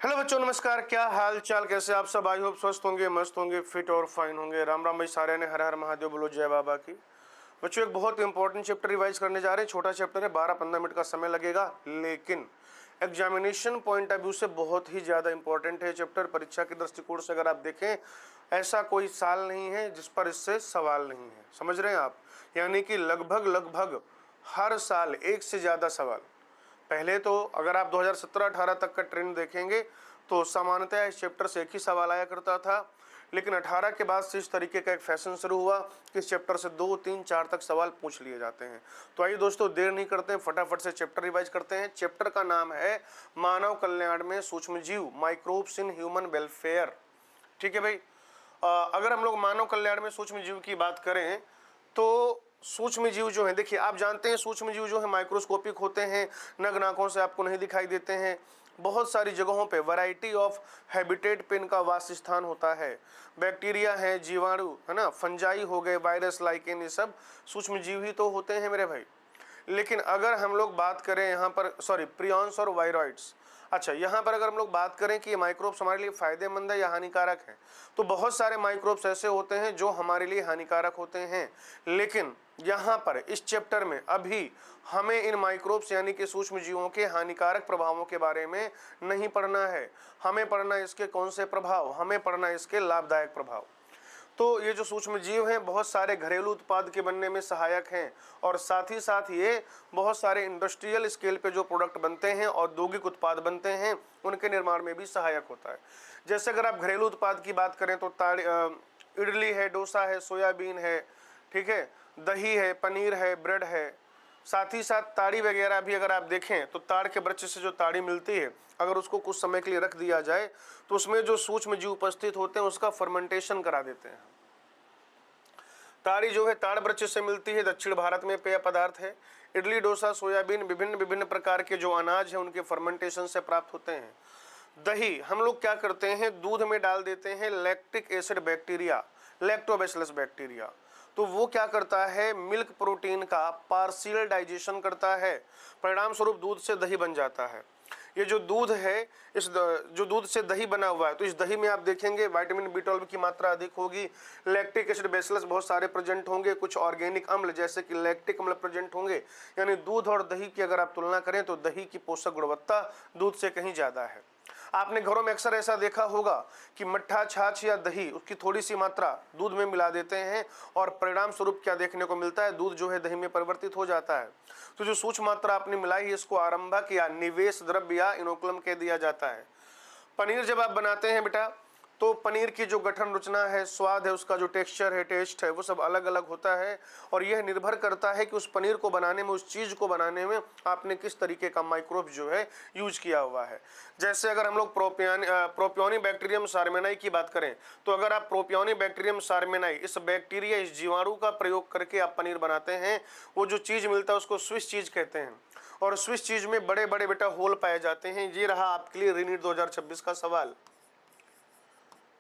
Hello बच्चों, नमस्कार। क्या हाल चाल, कैसे आप सब? आई होप स्वस्थ होंगे, मस्त होंगे, फिट और फाइन होंगे। राम राम भाई सारे ने। हर हर महादेव बोलो, जय बाबा की। बच्चों, एक बहुत इंपॉर्टेंट चैप्टर रिवाइज करने जा रहे हैं। छोटा चैप्टर है, 12-15 मिनट का समय लगेगा, लेकिन एग्जामिनेशन पॉइंट ऑफ व्यू से बहुत ही ज़्यादा इंपॉर्टेंट है चैप्टर। परीक्षा के दृष्टिकोण से अगर आप देखें, ऐसा कोई साल नहीं है जिस पर इससे सवाल नहीं है। समझ रहे हैं आप? यानी कि लगभग लगभग हर साल एक से ज़्यादा सवाल। पहले तो अगर आप 2017-18 तक का ट्रेंड देखेंगे तो सामान्यतः इस चैप्टर से एक ही सवाल आया करता था, लेकिन 18 के बाद से इस तरीके का एक फैशन शुरू हुआ कि इस चैप्टर से 2, 3, 4 तक सवाल पूछ लिए जाते हैं। तो आइए दोस्तों, देर नहीं करते हैं, फटाफट से चैप्टर रिवाइज करते हैं। चैप्टर का नाम है मानव कल्याण में सूक्ष्मजीव, माइक्रोब्स इन ह्यूमन वेलफेयर। ठीक है भाई। अगर हम लोग मानव कल्याण में सूक्ष्म जीव की बात करें तो सूक्ष्म जीव जो है, देखिए आप जानते हैं सूक्ष्म जीव जो है माइक्रोस्कोपिक होते हैं, नग्न आंखों से आपको नहीं दिखाई देते हैं। बहुत सारी जगहों पे वैरायटी ऑफ हैबिटेट पे इनका वास स्थान होता है। बैक्टीरिया है, जीवाणु है ना, फंजाई हो गए, वायरस, लाइकेन, ये सब सूक्ष्म जीव ही तो होते हैं मेरे भाई। लेकिन अगर हम लोग बात करें यहाँ पर, सॉरी, प्रियॉन्स और वायरॉइड्स। अच्छा, यहाँ पर अगर हम लोग बात करें कि ये माइक्रोब्स हमारे लिए फायदेमंद है या हानिकारक है, तो बहुत सारे माइक्रोब्स ऐसे होते हैं जो हमारे लिए हानिकारक होते हैं। लेकिन यहाँ पर इस चैप्टर में अभी हमें इन माइक्रोब्स यानी कि सूक्ष्म जीवों के हानिकारक प्रभावों के बारे में नहीं पढ़ना है। हमें पढ़ना है इसके कौन से प्रभाव, हमें पढ़ना है इसके लाभदायक प्रभाव। तो ये जो सूक्ष्म जीव हैं बहुत सारे घरेलू उत्पाद के बनने में सहायक हैं, और साथ ही साथ ये बहुत सारे इंडस्ट्रियल स्केल पे जो प्रोडक्ट बनते हैं, औद्योगिक उत्पाद बनते हैं, उनके निर्माण में भी सहायक होता है। जैसे अगर आप घरेलू उत्पाद की बात करें तो इडली है, डोसा है, सोयाबीन है, ठीक है, दही है, पनीर है, ब्रेड है। साथ ही साथ ताड़ी वगैरह भी अगर आप देखें तो ताड़ के वृक्ष से जो ताड़ी मिलती है, अगर उसको कुछ समय के लिए रख दिया जाए तो उसमें जो सूक्ष्म जीव उपस्थित होते हैं उसका फर्मेंटेशन करा देते हैं। ताड़ी जो है ताड़ वृक्ष से मिलती है, दक्षिण भारत में पेय पदार्थ है। इडली, डोसा, सोयाबीन, विभिन्न विभिन्न प्रकार के जो अनाज है उनके फर्मेंटेशन से प्राप्त होते हैं। दही हम लोग क्या करते हैं, दूध में डाल देते हैं lactic acid bacteria, lactobacillus bacteria. तो वो क्या करता है, मिल्क प्रोटीन का पार्शियल डाइजेशन करता है, परिणाम स्वरूप दूध से दही बन जाता है। ये जो दूध है, जो दूध से दही बना हुआ है, तो इस दही में आप देखेंगे विटामिन B12 की मात्रा अधिक होगी, लैक्टिक एसिड बेसिलस बहुत सारे प्रेजेंट होंगे, कुछ ऑर्गेनिक अम्ल जैसे कि लैक्टिक अम्ल प्रेजेंट होंगे। यानी दूध और दही की अगर आप तुलना करें तो दही की पोषक गुणवत्ता दूध से कहीं ज़्यादा है। आपने घरों में अक्सर ऐसा देखा होगा कि मट्ठा, छाछ या दही, उसकी थोड़ी सी मात्रा दूध में मिला देते हैं, और परिणाम स्वरूप क्या देखने को मिलता है, दूध जो है दही में परिवर्तित हो जाता है। तो जो सूक्ष्म मात्रा आपने मिलाई है इसको आरंभक या निवेश द्रव्य या इनोकुलम कह दिया जाता है। पनीर जब आप बनाते हैं बेटा, तो पनीर की जो गठन रचना है, स्वाद है, उसका जो टेक्सचर है, टेस्ट है, वो सब अलग अलग होता है, और यह निर्भर करता है कि उस पनीर को बनाने में, उस चीज़ को बनाने में आपने किस तरीके का माइक्रोब जो है यूज किया हुआ है। जैसे अगर हम लोग प्रोपियोनिबैक्टीरियम सार्मेनाई की बात करें, तो अगर आप प्रोपियोनिबैक्टीरियम सार्मेनाई, इस बैक्टीरिया, इस जीवाणु का प्रयोग करके आप पनीर बनाते हैं, वो जो चीज़ मिलता है उसको स्विस चीज़ कहते हैं, और स्विस चीज़ में बड़े बड़े बेटा होल पाए जाते हैं। ये रहा आपके लिए रीनीट 2026 का सवाल।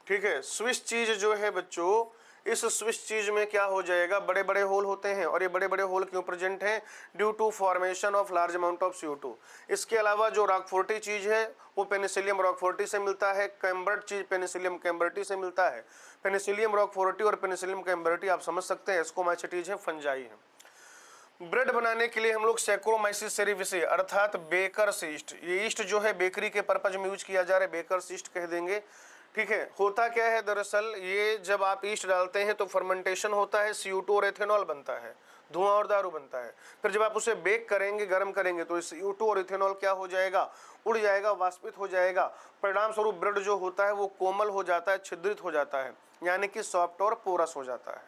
ठीक है, स्विस चीज जो है बच्चों, इस स्विस चीज में क्या हो जाएगा, बड़े बड़े होल होते हैं, और ये बड़े बड़े होल क्यों प्रेजेंट हैं, due to formation of large amount of CO2। इसके अलावा जो रॉकफोर्टी चीज है वो पेनिसिलियम रॉकफोर्टी से मिलता है, कैम्बर्ट चीज पेनिसिलियम कैम्बर्टी से मिलता है। पेनिसिलियम रॉकफोर्टी और पेनिसिलियम कैम्बर्टी आप समझ सकते हैं एस्कोमाइसिटीज है, फंजाई है। ब्रेड बनाने के लिए हम लोग सैक्रोमाइसिस सेरेविसे अर्थात बेकर्स ईस्ट, ये ईस्ट जो है बेकरी के पर्पज में यूज किया जा रहा है, बेकर्स ईस्ट कह देंगे। ठीक है, होता क्या है दरअसल, ये जब आप ईस्ट डालते हैं तो फर्मेंटेशन होता है, CO2 और एथेनॉल बनता है, धुआं और दारू बनता है। फिर जब आप उसे बेक करेंगे, गर्म करेंगे, तो CO2 और इथेनॉल क्या हो जाएगा, उड़ जाएगा, वाष्पित हो जाएगा। परिणाम स्वरूप ब्रेड जो होता है वो कोमल हो जाता है, छिद्रित हो जाता है, यानी कि सॉफ्ट और पोरस हो जाता है।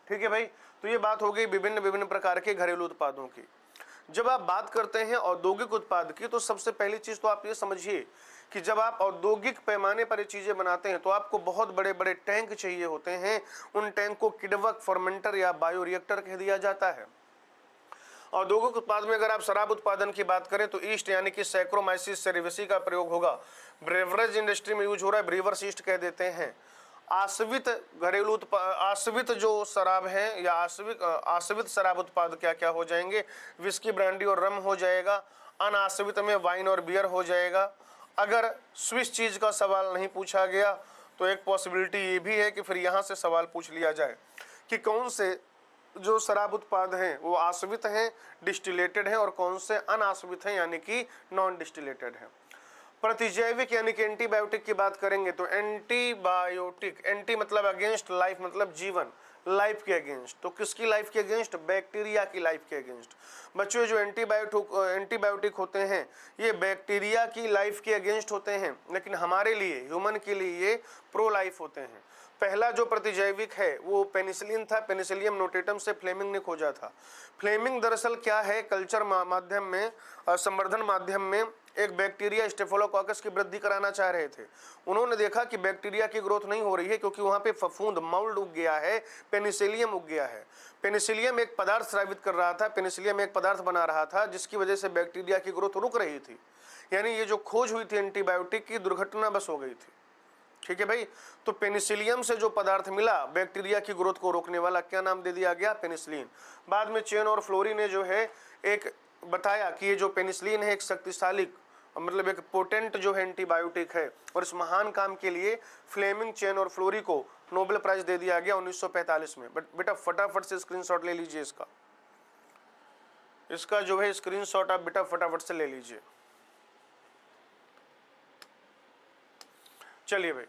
ठीक है भाई, तो ये बात हो गई विभिन्न विभिन्न प्रकार के घरेलू उत्पादों की। जब आप बात करते हैं औद्योगिक उत्पाद की, तो सबसे पहली चीज तो आप ये समझिए कि जब आप औद्योगिक पैमाने पर ये चीजें बनाते हैं तो आपको बहुत बड़े बड़े टैंक चाहिए होते हैं। उन टैंक को किडवक, फर्मेंटर या बायोरिएक्टर कह दिया जाता है। औद्योगिक उत्पाद में अगर आप शराब उत्पादन की बात करें तो ईस्ट यानी कि सैक्रोमाइसिस सेरेविसी का प्रयोग होगा। ब्रेवरेज इंडस्ट्री में यूज हो रहा है, ब्रीवर्स ईस्ट कह देते हैं। आश्वित घरेलू आश्वित जो शराब है या आश्वित शराब उत्पाद क्या क्या हो जाएंगे, विस्की, ब्रांडी और रम हो जाएगा। अनाश्वित में वाइन और बियर हो जाएगा। अगर स्विस चीज़ का सवाल नहीं पूछा गया तो एक पॉसिबिलिटी ये भी है कि फिर यहाँ से सवाल पूछ लिया जाए कि कौन से जो शराब उत्पाद हैं वो आश्वित हैं, डिस्टिलेटेड हैं, और कौन से अनाश्वित हैं यानी कि नॉन डिस्टिलेटेड हैं। प्रतिजैविक यानी कि एंटीबायोटिक की बात करेंगे तो एंटीबायोटिक, एंटी मतलब अगेंस्ट, लाइफ मतलब जीवन, लाइफ के अगेंस्ट। तो किसकी लाइफ के अगेंस्ट? बैक्टीरिया की लाइफ के अगेंस्ट। बच्चों जो एंटीबायोटिक होते हैं ये बैक्टीरिया की लाइफ के अगेंस्ट होते हैं, लेकिन हमारे लिए, ह्यूमन के लिए ये प्रो लाइफ होते हैं। पहला जो प्रतिजैविक है वो पेनिसिलिन था, पेनिसिलियम नोटेटम से फ्लेमिंग ने खोजा था। फ्लेमिंग दरअसल क्या है, कल्चर माध्यम में, संवर्धन माध्यम में एक बैक्टीरिया स्टेफोलोकोकस की वृद्धि कराना चाह रहे थे। उन्होंने देखा कि बैक्टीरिया की ग्रोथ नहीं हो रही है क्योंकि वहां पे फफूंद, माउल्ड उग गया है, पेनिसिलियम उग गया है। पेनिसिलियम एक पदार्थ स्रावित कर रहा था, पेनिसिलियम एक पदार्थ बना रहा था जिसकी वजह से बैक्टीरिया की ग्रोथ रुक रही थी। यानी ये जो खोज हुई थी एंटीबायोटिक की, दुर्घटना बस हो गई थी। ठीक है भाई। तो पेनिसिलियम से जो पदार्थ मिला बैक्टीरिया की ग्रोथ को रोकने वाला, क्या नाम दे दिया गया? पेनिसिलिन। बाद में चेन और फ्लोरी ने जो है एक बताया कि ये जो पेनिसिलिन है एक शक्तिशाली, मतलब एक पोटेंट जो है एंटीबायोटिक है, और इस महान काम के लिए फ्लेमिंग, चेन और फ्लोरी को नोबेल प्राइज दे दिया गया 1945 में। बट बेटा फटाफट से स्क्रीनशॉट ले लीजिए इसका जो है स्क्रीनशॉट आप बेटा फटाफट से ले लीजिए। चलिए भाई,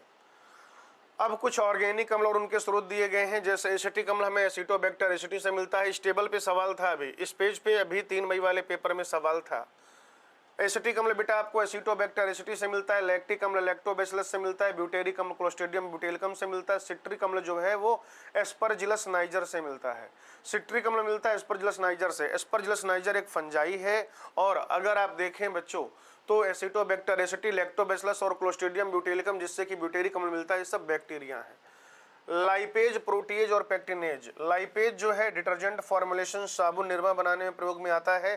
अब कुछ ऑर्गेनिक अम्ल और उनके स्रोत दिए गए हैं। जैसे एसिटिक अम्ल हमें एसिटोबैक्टर एसिटी से मिलता है। इस टेबल पे सवाल था, अभी इस पेज पे अभी 3 मई वाले पेपर में सवाल था। एसिटिक अम्ल बेटा आपको एसिटोबैक्टर एसिटी से मिलता है। लैक्टिक अम्ल लैक्टोबैसिलस से मिलता है। ब्यूटेरिक अम्ल क्लोस्ट्रिडियम ब्यूटेलिकम से मिलता है। सिट्रिक अम्ल जो है वो एस्परजिलस नाइजर से मिलता है। सिट्रिक अम्ल मिलता है एस्परजिलस नाइजर से। एस्परजिलस नाइजर एक फंजाई है, और अगर आप देखें बच्चों तो एसिटोबैक्टर एसिटी, लैक्टोबैसिलस और क्लोस्ट्रिडियम ब्यूटेलिकम जिससे कि ब्यूटेरिक अम्ल मिलता है, ये सब बैक्टीरिया हैं। लाइपेज, प्रोटीएज और पैक्टिनेज। लाइपेज जो है डिटर्जेंट फॉर्मुलेशन, साबुन, निरमा बनाने में प्रयोग में आता है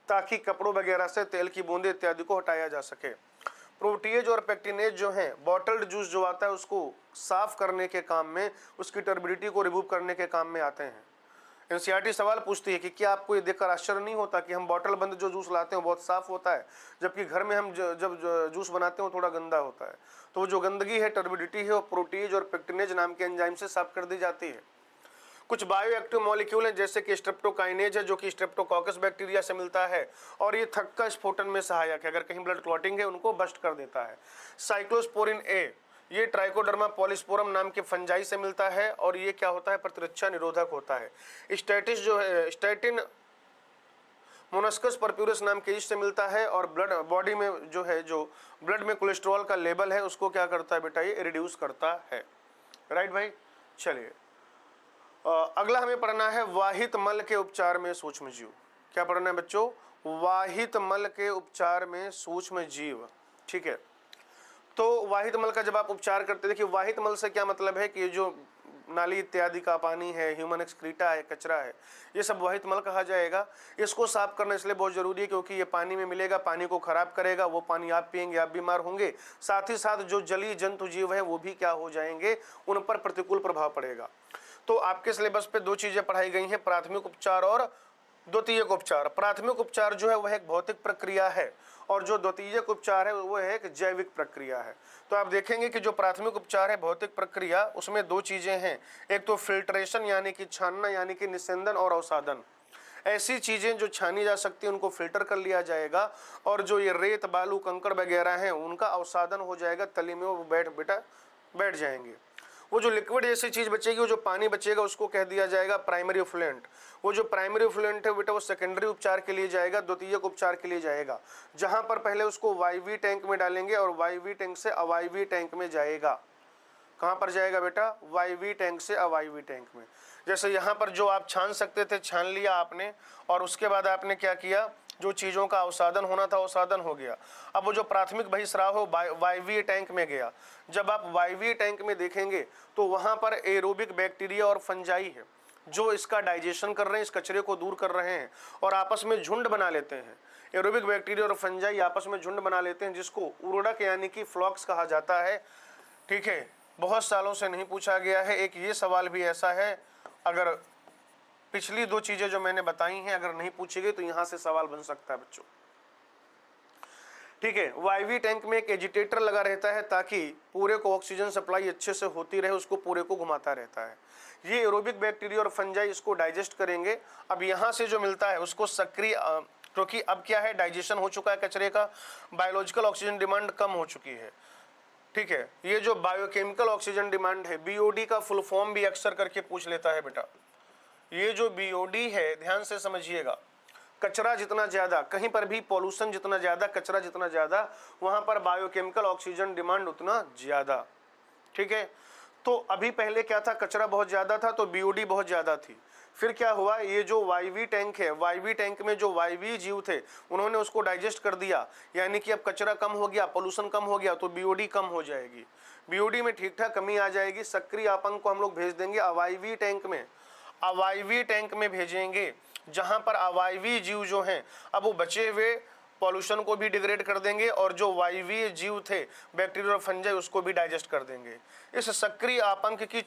ताकि कपड़ों वगैरह से तेल की बूंदें इत्यादि को हटाया जा सके। प्रोटीएज और पैक्टिनेज जो है बॉटल्ड जूस जो आता है उसको साफ करने के काम में, उसकी टर्बिडिटी को रिमूव करने के काम में आते हैं। एनसीईआरटी सवाल पूछती है कि क्या आपको ये देखकर आश्चर्य नहीं होता कि हम बॉटल बंद जो जूस लाते हैं बहुत साफ होता है, जबकि घर में हम जब जूस बनाते हैं वो थोड़ा गंदा होता है। तो वो जो गंदगी है, टर्बिडिटी है, वो प्रोटीएज और पैक्टिनेज नाम के एंजाइम से साफ कर दी जाती है। कुछ बायोएक्टिव मॉलिक्यूल हैं जैसे कि स्ट्रेप्टोकाइनेज है जो कि स्ट्रेप्टोकॉकस बैक्टीरिया से मिलता है, और ये थक्का का स्फोटन में सहायक है। अगर कहीं ब्लड क्लॉटिंग है उनको बस्ट कर देता है। साइक्लोस्पोरिन ए, ये ट्राइकोडर्मा पॉलिस्पोरम नाम के फंजाई से मिलता है, और ये क्या होता है? प्रतिरक्षा निरोधक होता है। स्टैटिस जो है, स्टैटिन मोनस्कस परप्यूरस नाम के ईस्ट से मिलता है, और ब्लड बॉडी में जो है, जो ब्लड में कोलेस्ट्रॉल का लेवल है उसको क्या करता है बेटा? ये रिड्यूस करता है। राइट भाई। चलिए अगला हमें पढ़ना है वाहित मल के उपचार में सूक्ष्म जीव। क्या पढ़ना है बच्चों? वाहित मल के उपचार में सूक्ष्म जीव। ठीक है। तो वाहित मल का जब आप उपचार करते, देखिए वाहित मल से क्या मतलब है कि ये जो नाली इत्यादि का पानी है, ह्यूमन एक्सक्रीटा है, कचरा है, ये सब वाहित मल कहा जाएगा। इसको साफ करना इसलिए बहुत जरूरी है क्योंकि ये पानी में मिलेगा, पानी को खराब करेगा, वो पानी आप पिएंगे, आप बीमार होंगे। साथ ही साथ जो जलीय जंतु जीव है वो भी क्या हो जाएंगे? उन पर प्रतिकूल प्रभाव पड़ेगा। तो आपके सिलेबस पे 2 चीजें पढ़ाई गई हैं, प्राथमिक उपचार और द्वितीयक उपचार। प्राथमिक उपचार जो है वह एक भौतिक प्रक्रिया है, और जो द्वितीयक उपचार है वो है एक जैविक प्रक्रिया है। तो आप देखेंगे कि जो प्राथमिक उपचार है भौतिक प्रक्रिया, उसमें 2 चीजें हैं। एक तो फिल्ट्रेशन यानी कि छानना, यानी कि निस्यंदन, और अवसादन। ऐसी चीजें जो छानी जा सकती है उनको फिल्टर कर लिया जाएगा, और जो ये रेत, बालू, कंकड़ वगैरह हैं उनका अवसादन हो जाएगा, तली में वो बैठ जाएंगे। वो जो लिक्विड जैसी चीज बचेगी, वो जो पानी बचेगा, उसको कह दिया जाएगा प्राइमरी इफ्लुएंट। वो जो प्राइमरी इफ्लुएंट है बेटा वो सेकेंडरी उपचार के लिए जाएगा, द्वितीयक उपचार के लिए जाएगा, जहां पर पहले उसको वायवीय टैंक में डालेंगे और वायवीय टैंक से अवायवीय टैंक में जाएगा। कहां पर जाएगा बेटा? वायवीय टैंक से अवायवीय टैंक में। जैसे यहाँ पर जो आप छान सकते थे, छान लिया आपने, और उसके बाद आपने क्या किया? जो चीज़ों का अवसादन होना था अवसादन हो गया। अब वो जो प्राथमिक बहिस्राव है वायवीय टैंक में गया। जब आप वायवीय टैंक में देखेंगे तो वहाँ पर एरोबिक बैक्टीरिया और फंजाई है जो इसका डाइजेशन कर रहे हैं, इस कचरे को दूर कर रहे हैं, और आपस में झुंड बना लेते हैं। एरोबिक बैक्टीरिया और फंजाई आपस में झुंड बना लेते हैं, जिसको उर्वरक यानी कि फ्लॉक्स कहा जाता है। ठीक है। बहुत सालों से नहीं पूछा गया है। एक ये सवाल भी ऐसा है, अगर पिछली 2 चीजें जो मैंने बताई हैं अगर नहीं पूछी गई तो यहां से सवाल बन सकता है बच्चों। ठीक है। वायवी टैंक में एक एजिटेटर लगा रहता है ताकि पूरे को ऑक्सीजन सप्लाई अच्छे से होती रहे, उसको पूरे को घुमाता रहता है। ये एरोबिक बैक्टीरिया और फंजाई इसको डाइजेस्ट करेंगे। अब यहाँ से जो मिलता है उसको सक्रिय, क्योंकि अब क्या है, डाइजेशन हो चुका है कचरे का, बायोलॉजिकल ऑक्सीजन डिमांड कम हो चुकी है। ठीक है, ये जो बायोकेमिकल ऑक्सीजन डिमांड है, बीओडी का फुल फॉर्म भी अक्सर करके पूछ लेता है बेटा। ये जो बीओडी है, ध्यान से समझिएगा, कचरा जितना ज्यादा, कहीं पर भी पॉल्यूशन जितना ज्यादा, कचरा जितना ज्यादा, वहां पर बायोकेमिकल ऑक्सीजन डिमांड उतना ज्यादा। ठीक है, तो अभी पहले क्या था, कचरा बहुत ज्यादा था तो बीओडी बहुत ज्यादा थी। फिर क्या हुआ, ये जो वायवी टैंक है, वायवी टैंक में जो वायवी जीव थे उन्होंने उसको डाइजेस्ट कर दिया, यानी कि अब कचरा कम हो गया, पोल्यूशन कम हो गया, तो बीओडी कम हो जाएगी। बीओडी में ठीक ठाक कमी आ जाएगी। सक्रिय आपंग को हम लोग भेज देंगे अवायवी टैंक में, अवायवी टैंक में भेजेंगे, जहां पर अवायवी जीव जो हैं अब वो बचे हुए पॉल्यूशन को भी डिग्रेड कर देंगे और जो वायवीय जीव थे बैक्टीरिया और फंजाई उसको भी डाइजेस्ट कर देंगे। इस सक्रिय आपंक की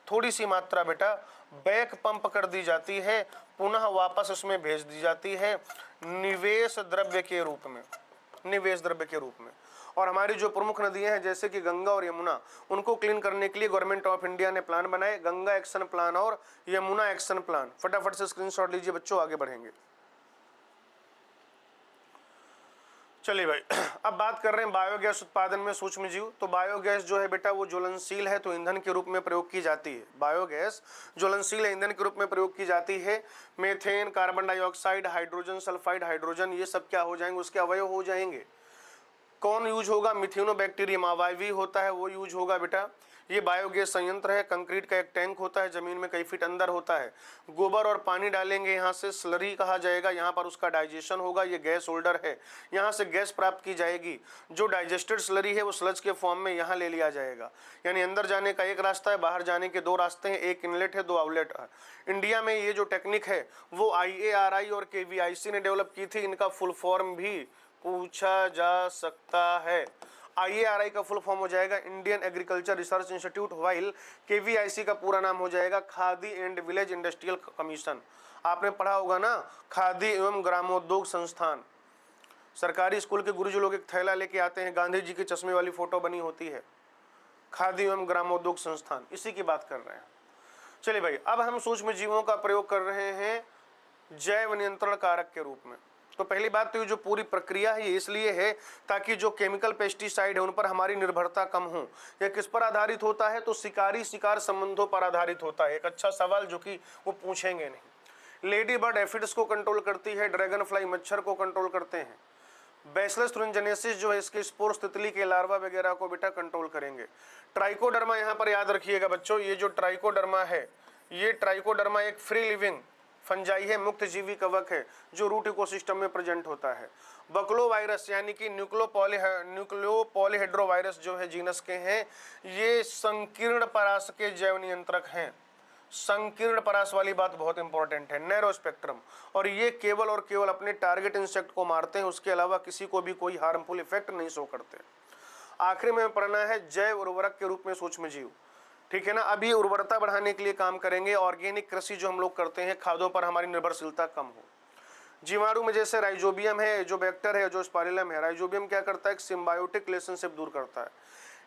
थोड़ी सी मात्रा बेटा बैक पंप कर दी जाती है, पुनः वापस उसमें भेज दी जाती है निवेश द्रव्य के रूप में, निवेश द्रव्य के रूप में। और हमारी जो प्रमुख नदियां हैं जैसे कि गंगा और यमुना, उनको क्लीन करने के लिए गवर्नमेंट ऑफ इंडिया ने प्लान बनाए, गंगा एक्शन प्लान और यमुना एक्शन प्लान। फटाफट से स्क्रीनशॉट लीजिए बच्चों, आगे बढ़ेंगे। चलिए भाई, अब बात कर रहे हैं बायोगैस उत्पादन में सूक्ष्म जीव। तो बायोगैस जो है बेटा वो ज्वलनशील है, तो ईंधन के रूप में प्रयोग की जाती है। बायोगैस ज्वलनशील है, ईंधन के रूप में प्रयोग की जाती है। Methane, carbon dioxide, hydrogen sulphide, hydrogen, ये सब क्या हो जाएंगे, उसके अवयव हो जाएंगे। कौन यूज होगा, मिथेनोबैक्टीरियम अवायवी होता है वो यूज होगा बेटा। ये बायोगैस संयंत्र है, कंक्रीट का एक टैंक होता है, जमीन में कई फीट अंदर होता है। गोबर और पानी डालेंगे, यहाँ से स्लरी कहा जाएगा, यहाँ पर उसका डाइजेशन होगा। ये गैस होल्डर है, यहाँ से गैस प्राप्त की जाएगी। जो डाइजेस्टेड स्लरी है वो स्लज के फॉर्म में यहाँ ले लिया जाएगा। यानी अंदर जाने का एक रास्ता है, बाहर जाने के दो रास्ते हैं, एक इनलेट है, दो आउटलेट है। इंडिया में ये जो टेक्निक है वो IARI और KVIC ने डेवलप की थी। इनका फुल फॉर्म भी पूछा जा सकता है। IARI का फुल फॉर्म हो जाएगा Indian agriculture research institute, while KVIC का पूरा नाम हो जाएगा khadi and village industrial commission. आपने पढ़ा होगा ना, खादी एवं ग्रामोद्योग संस्थान। सरकारी स्कूल के गुरुजी लोग एक थैला लेके आते हैं, गांधी जी के चश्मे वाली फोटो बनी होती है, खादी एवं ग्रामोद्योग संस्थान, इसी की बात कर रहे हैं। चलिए भाई, अब हम सूक्ष्म जीवों का प्रयोग कर रहे हैं जैव नियंत्रण कारक के रूप में। तो पहली बात तो ये जो पूरी प्रक्रिया है ये इसलिए है ताकि जो केमिकल पेस्टिसाइड है उन पर हमारी निर्भरता कम हो। यह किस पर आधारित होता है, तो शिकारी शिकार संबंधों पर आधारित होता है। एक अच्छा सवाल जो कि वो पूछेंगे नहीं। लेडी बर्ड एफिड्स को कंट्रोल करती है, ड्रैगन फ्लाई मच्छर को कंट्रोल करते हैं, बैसिलस thuringiensis जो है इसके स्पोर्स तितली के लार्वा वगैरह को बेटा कंट्रोल करेंगे। ट्राइकोडर्मा यहाँ पर याद रखिएगा बच्चों, ये जो ट्राइकोडर्मा है, ये ट्राइकोडर्मा एक फ्री लिविंग फंजाई है, मुक्त जीवी कवक है जो रूट इकोसिस्टम में प्रेजेंट होता है। बकलो वायरस यानी कि न्यूक्लियोपॉलीहेड्रोवायरस जो है जीनस के हैं, ये संकीर्ण परास के जैव नियंत्रक हैं। संकीर्ण परास वाली बात बहुत इंपॉर्टेंट है, नैरो स्पेक्ट्रम, और ये केवल और केवल अपने टारगेट इंसेक्ट को मारते हैं, उसके अलावा किसी को भी कोई हार्मफुल इफेक्ट नहीं शो करते। आखिरी में पढ़ना है जैव उर्वरक के रूप में सूक्ष्म जीव। ठीक है ना, अभी उर्वरता बढ़ाने के लिए काम करेंगे। ऑर्गेनिक कृषि जो हम लोग करते हैं, खादों पर हमारी निर्भरशीलता कम हो। जीवाणु में जैसे राइजोबियम है, जो बैक्टर है, जो स्पाइरलम है। राइजोबियम क्या करता है, एक सिम्बायोटिक रिलेशनशिप दूर करता है।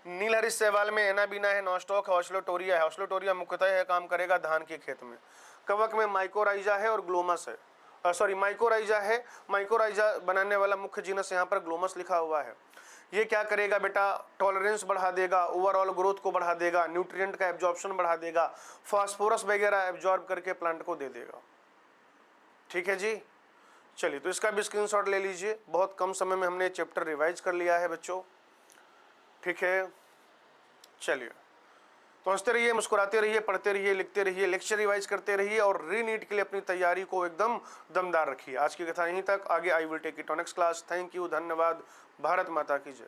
नीलहरित शैवाल में एनाबीना है, नॉस्टॉक है, ऑस्लोटोरिया है। ऑस्लोटोरिया मुख्यतः है काम करेगा धान के खेत में। कवक में माइकोराइजा है और ग्लोमस है, माइकोराइजा है। माइकोराइजा बनाने वाला मुख्य जीनस यहाँ पर ग्लोमस लिखा हुआ है। ये क्या करेगा बेटा, टॉलरेंस बढ़ा देगा, ओवरऑल ग्रोथ को बढ़ा देगा, न्यूट्रिएंट का एब्जॉर्प्शन बढ़ा देगा, फास्फोरस वगैरह एब्जॉर्ब करके प्लांट को दे देगा। ठीक है जी, चलिए तो इसका भी स्क्रीनशॉट ले लीजिए। बहुत कम समय में हमने चैप्टर रिवाइज कर लिया है बच्चों। ठीक है, चलिए तो हंसते रहिए, मुस्कुराते रहिए, पढ़ते रहिए, लिखते रहिए, लेक्चर रिवाइज करते रहिए और रीनीट के लिए अपनी तैयारी को एकदम दमदार रखिए। आज की कथा यहीं तक, आगे I will take it on next class. Thank you, धन्यवाद, भारत माता की जय।